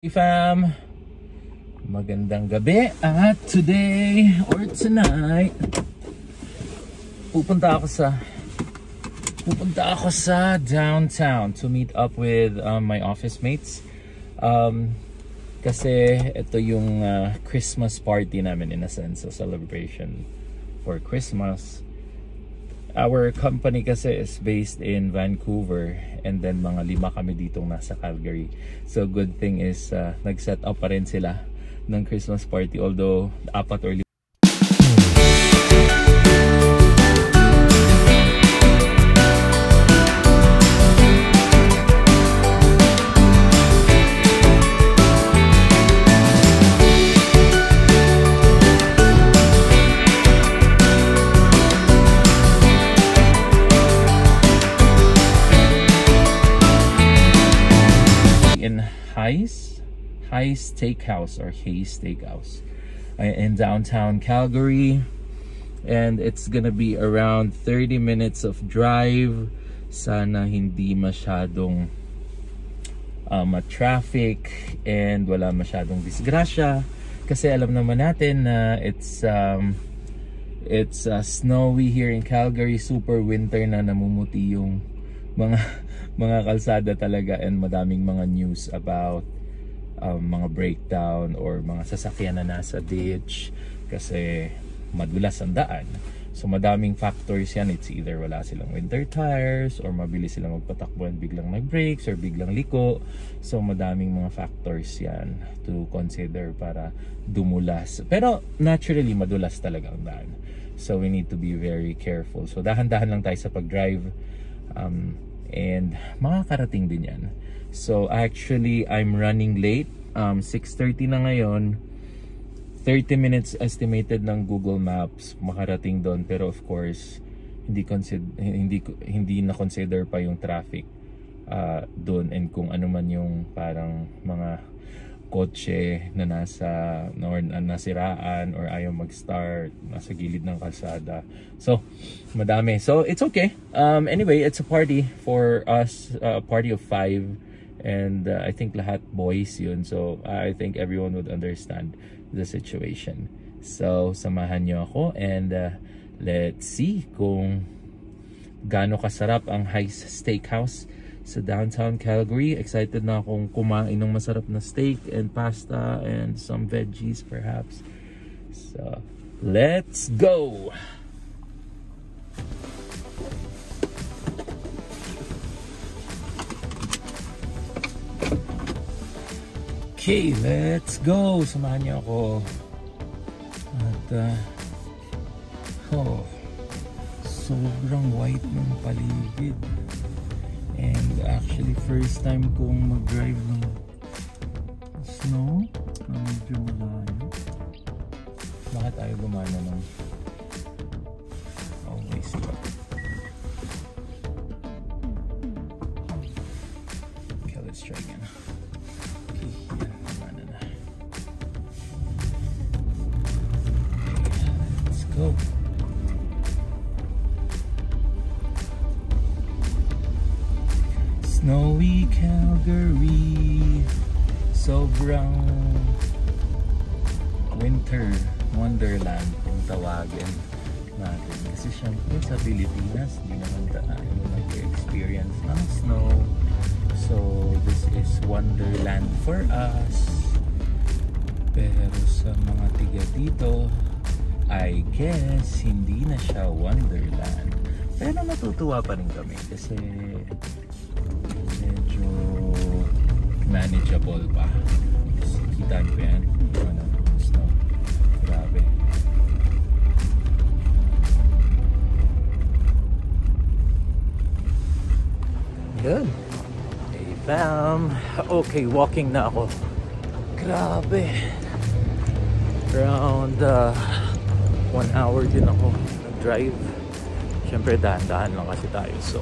Hey fam, magandang gabi at today or tonight pupunta ako sa downtown to meet up with my office mates kasi ito yung Christmas party namin, in a sense, a celebration for Christmas. Our company kasi is based in Vancouver and then mga 5 kami ditong nasa Calgary. So good thing is nag-set up pa rin sila ng Christmas party, although 4 or 5. Hayes Steakhouse or Hayes Steakhouse in downtown Calgary, and it's gonna be around 30 minutes of drive. Sana hindi masyadong traffic and wala masyadong disgrasya, kasi alam naman natin na it's snowy here in Calgary, super winter na, namumuti yung mga kalsada talaga, and madaming mga news about mga breakdown or mga sasakyan na nasa ditch kasi madulas ang daan. So madaming factors yan. It's either wala silang winter tires or mabilis silang magpatakbo and biglang nag-brakes or biglang liko. So madaming mga factors yan to consider para dumulas. Pero naturally madulas talaga ang daan. So we need to be very careful. So dahan-dahan lang tayo sa pag-drive, and makakarating din yan. So actually I'm running late. 6:30 na ngayon. 30 minutes estimated ng Google Maps makarating doon, pero of course hindi na consider pa yung traffic doon, and kung ano man yung parang mga kotse na nasiraan or ayaw mag-start, nasa gilid ng kalsada. So madami. So it's okay. Anyway, it's a party for us, a party of 5. And I think lahat boys yun, so I think everyone would understand the situation. So samahan nyo ako, and let's see kung gaano kasarap ang Hayes Steakhouse sa downtown Calgary. Excited na akong kumain ng masarap na steak and pasta and some veggies perhaps. So let's go! Okay, let's go! Samahan niyo ako. At sobrang white ng paligid. And actually first time kong mag-drive ng snow na medyo malayo. Bakit ayaw gumana ng always slow? Okay, let's try again. Go. Snowy Calgary, sobrang winter wonderland kung tawagin natin, kasi syempre sa Pilipinas di naman tayo nag-experience ng snow, so this is wonderland for us. Pero sa mga tiga dito, I guess hindi na siya wonderland, pero natutuwa pa rin kami kasi medyo manageable pa. Kita nyo yan, snow, grabe. Yun. Hey fam, okay, walking na ako. Grabe, around 1 hour din ako nag-drive. Siyempre dahan-dahan lang kasi tayo. So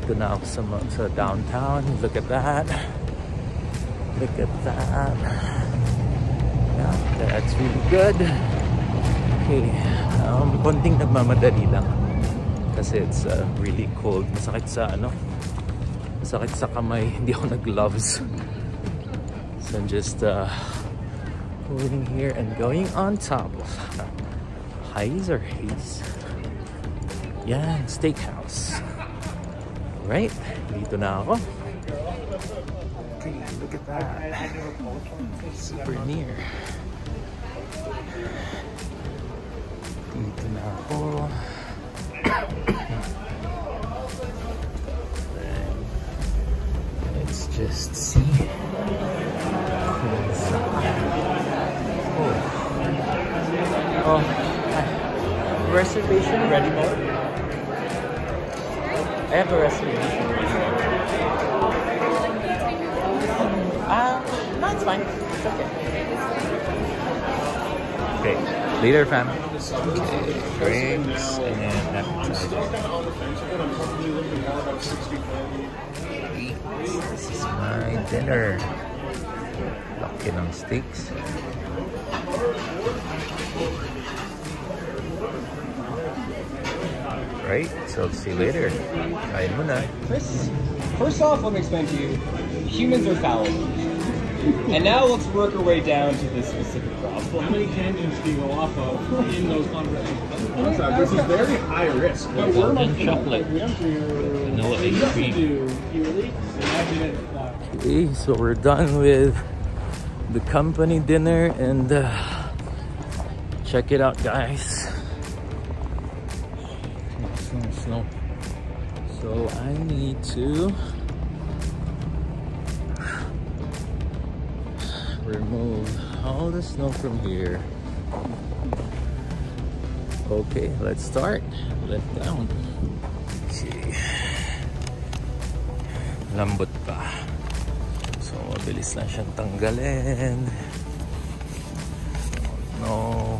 ito na ako sa downtown. Look at that. Look at that. Yeah, that's really good. Okay, konting nagmamadali lang kasi it's really cold. Masakit sa kamay. Hindi ako nag-gloves. So I'm just moving here and going on top of Hayes or Hayes? Yan, steakhouse. Alright, dito na ako. Okay, look at that. Super near. Dito na ako. Then, let's just see. Oh, hi. Reservation ready mode? I have a reservation. No, it's fine. It's okay. Okay, later, fam. Okay, drinks and appetizer. This is my dinner. Laki ng steaks. Right, so I'll see you later. Kain muna. Chris, first off, let me explain to you, humans are fallible. And now let's work our way down to the specific problem. How many tangents do you go off of in those conversations? This is very high risk. Chocolate. Vanilla ice cream. Okay, so we're done with the company dinner and check it out, guys. Snow. So I need to remove all the snow from here. Okay, let's start. Let down. Okay. Lambot pa. So mabilis lang siyang tanggalin. Oh, no.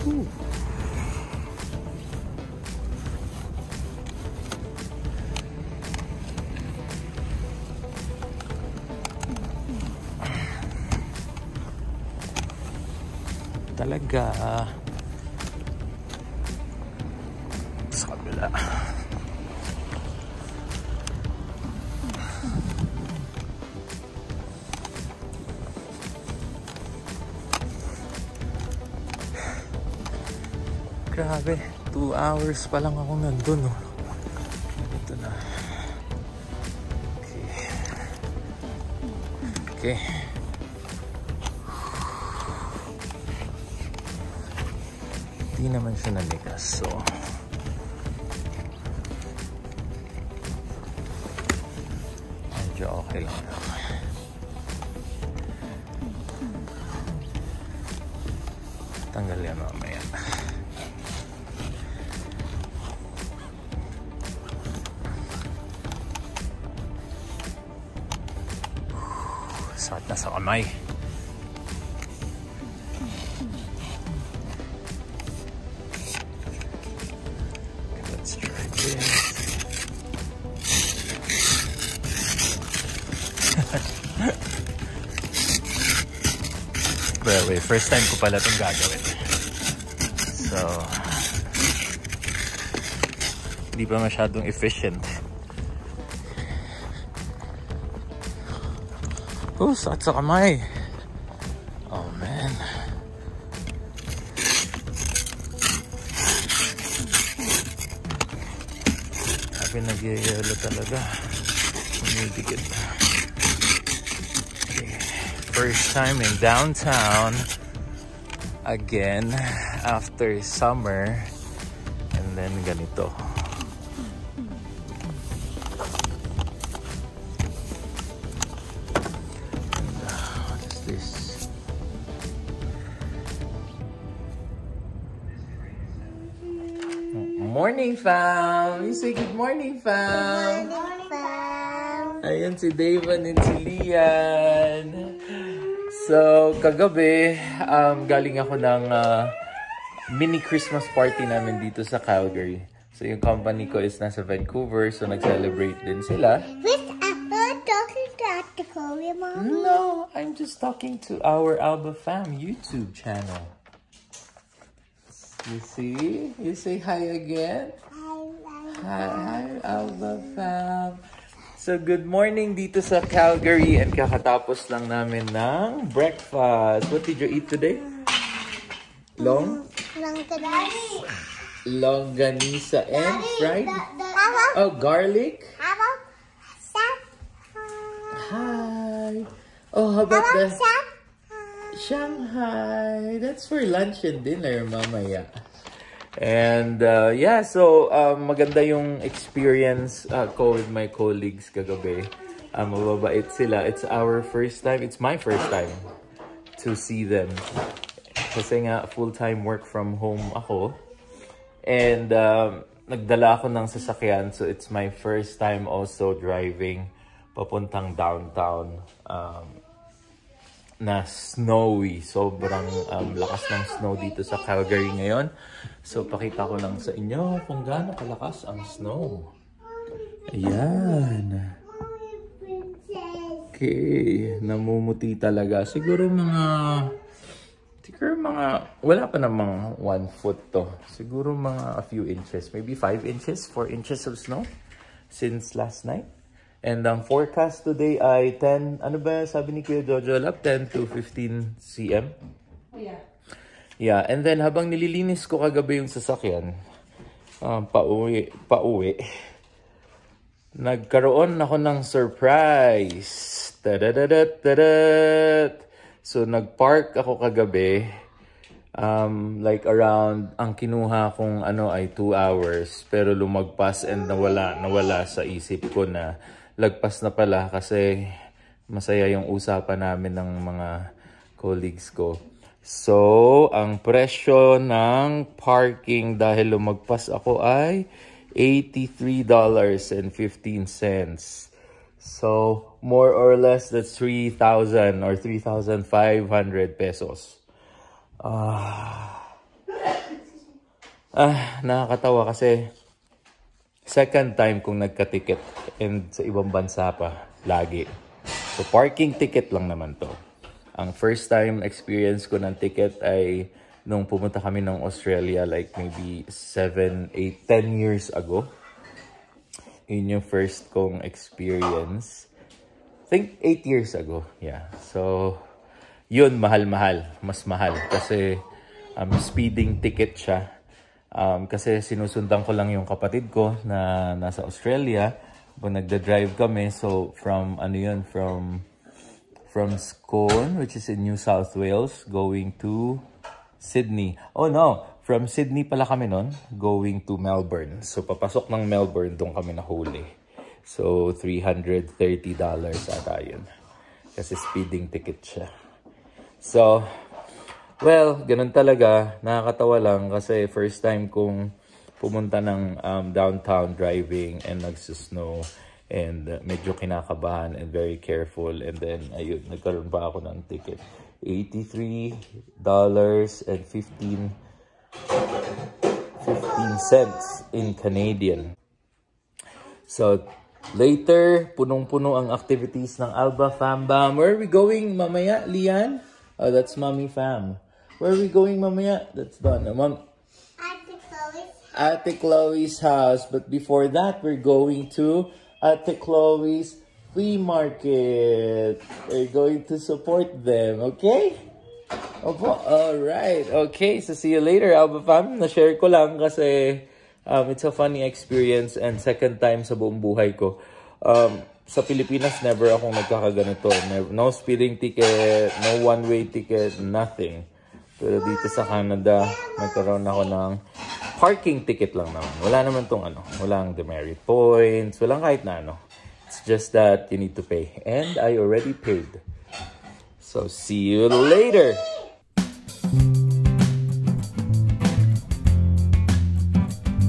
Ooh. Talaga sa kabila. Grabe, 2 hours pa lang ako nandun, oh. Ito na. Okay. Okay. Hindi naman siya naligas, so medyo okay lang naman. Tanggal yan mamaya. Sakit na sa kamay. Let's try this. Well, wait, first time ko pala itong gagawin. So, hindi pa masyadong efficient. Oh, sakit sa kamay. Oh, man. Sabi nag-yelo talaga. Umidikit. Okay. First time in downtown again after summer. And then ganito. Morning, fam! You say good morning, fam! Good morning, fam! Ayan si Davan and si Lian. So, kagabi, galing ako ng mini Christmas party namin dito sa Calgary. So, yung company ko is nasa Vancouver, so nag-celebrate din sila. Wait, I'm not talking to Atticoli, Mommy. No, I'm just talking to our Alba Fam YouTube channel. You see? You say hi again? Hi, Alba fam. So, good morning dito sa Calgary and kakatapos lang namin ng breakfast. What did you eat today? Longganisa and fried? Oh, garlic? Hi. Oh, how about the Shanghai? That's for lunch and dinner, mamaya. And yeah, so maganda yung experience ko with my colleagues kagabi. Mababait sila. It's our first time. It's my first time to see them. Kasi nga full-time work from home ako. And nagdala ako ng sasakyan. So it's my first time also driving papuntang downtown. Na snowy. Sobrang lakas ng snow dito sa Calgary ngayon. So, pakita ko lang sa inyo kung gaano kalakas ang snow. Ayan. Okay. Namumuti talaga. Siguro mga, wala pa namang 1 foot to. Siguro mga a few inches. Maybe 5 inches, 4 inches of snow since last night. And ang forecast today ay 10, ano ba sabi ni Kuya Jojo Lab? 10 to 15 cm. Oh, yeah. Yeah, and then habang nililinis ko kagabi yung sasakyan, pauwi, nagkaroon ako ng surprise. Tadadadadadad! So, nagpark ako kagabi. Like around, ang kinuha kong ano ay 2 hours. Pero lumagpas and nawala sa isip ko na lagpas na pala kasi masaya yung usapan namin ng mga colleagues ko. So, ang presyo ng parking dahil lumagpas ako ay $83.15. So, more or less that's 3,000 or 3,500 pesos. Nakakatawa kasi second time kong nagka-ticket and sa ibang bansa pa, lagi. So, parking ticket lang naman to. Ang first time experience ko ng ticket ay nung pumunta kami ng Australia like maybe 7, 8, 10 years ago. Yun yung first kong experience. I think 8 years ago. Yeah. So, yun, mahal-mahal. Mas mahal. Kasi speeding ticket siya. Kasi sinusundan ko lang yung kapatid ko na nasa Australia. Pag nagda-drive kami, so from Scone, which is in New South Wales, going to Sydney. Oh no, from Sydney pala kami nun, going to Melbourne. So papasok ng Melbourne, doon kami nahuli. So $330 ata yun. Kasi speeding ticket siya. So, well, ganun talaga. Nakakatawa lang kasi first time kong pumunta ng downtown driving and nagsusnow and medyo kinakabahan and very careful. And then, ayun, nagkaroon pa ako ng ticket. $83.15 in Canadian. So, later, punong-puno ang activities ng Alba Fam Bam. Where are we going mamaya, Lian? Oh, that's Mommy Fam. Where are we going mamaya? That's done. Mom. Ate Chloe's house. But before that, we're going to Ate Chloe's flea market. We're going to support them, okay? Opo, alright. Okay, so see you later, Alba Fam. Na-share ko lang kasi it's a funny experience and second time sa buong buhay ko. Sa Pilipinas, never akong nagkakaganito. No speeding ticket, no one-way ticket, nothing. Pero dito sa Canada, nagkaroon ako ng parking ticket lang naman. Wala naman tong ano, walang demerit points, walang kahit na ano. It's just that you need to pay. And I already paid. So, see you later!